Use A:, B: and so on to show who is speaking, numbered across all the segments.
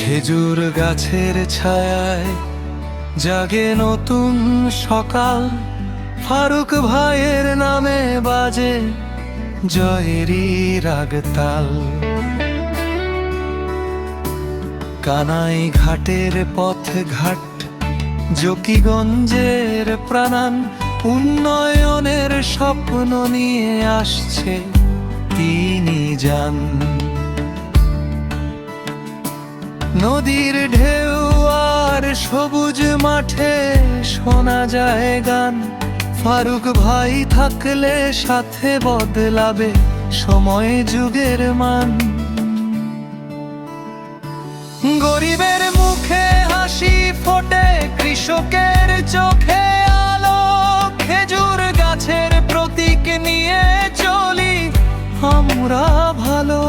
A: খেজুর গাছের ছায়ায় জাগে নতুন সকাল। ফারুক ভাইয়ের নামে বাজে জয়েরই রাগতাল। কানাই ঘাটের পথ ঘাট, জকিগঞ্জের প্রাণান, উন্নয়নের স্বপ্ন নিয়ে আসছে তিনি যান। নদীর ঢেউ আর সবুজ মাঠে শোনা যায় গান। ফারুক ভাই থাকলে সাথে বদলাবে সময় যুগের মান। গরিবের মুখে হাসি ফোটে, কৃষকের চোখে আলো। খেজুর গাছের প্রতীক নিয়ে চলি আমরা ভালো।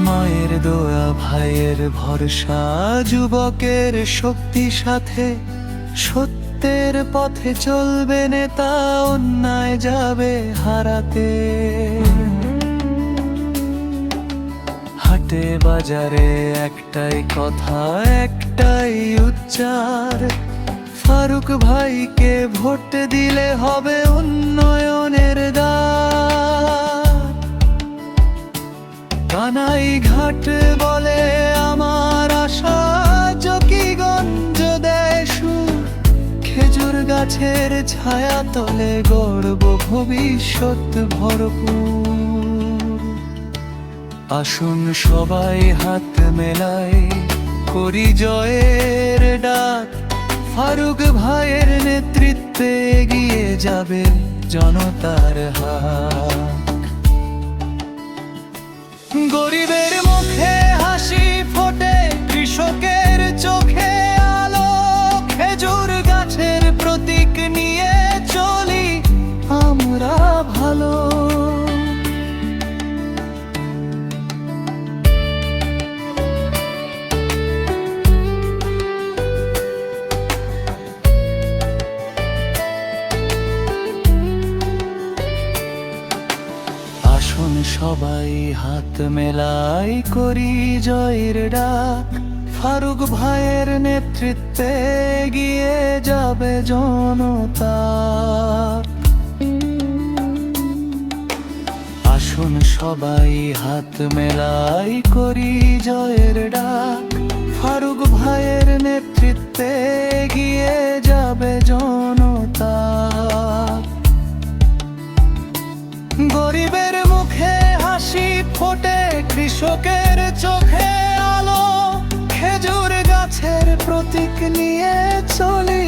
A: মায়ের দোয়া ভাইয়ের ভরসা, যুবকের শক্তি সাথে। সত্যের পথে চলবে নেতা, অন্যায় যাবে হারাতে। হাটে বাজারে একটাই কথা, একটাই উচ্চার। ফারুক ভাইকে ভোট দিলে হবে উন্নয়নের দ্বার। কানাই ঘাট বলে আমার আশা, জকিগঞ্জ দেয় সুর। খেজুর গাছের ছায়া তলে গর্ব ভবিষ্যৎ ভরপুর। আসুন সবাই হাত মেলাই, করি জয়ের ডাক। ফারুক ভাইয়ের নেতৃত্বে এগিয়ে যাবে জনতার হাত। গরিবের মুখে হাসি ফোটে, কৃষকের চোখে আলো। খেজুর গাছের প্রতীক নিয়ে চলি আমরা ভালো। আসুন সবাই হাত মেলাই, করি জয়ের ডাক। ফারুক ভাইয়ের নেতৃত্বে এগিয়ে যাবে জনতা। আসুন সবাই হাত মেলাই, করি জয়ের ডাক। ফারুক ভাইয়ের নেতৃত্বে এগিয়ে যাবে জনতা। গরিবের মুখে হাসি ফোটে, কৃষকের চোখে আলো। খেজুর গাছের প্রতীক নিয়ে চলি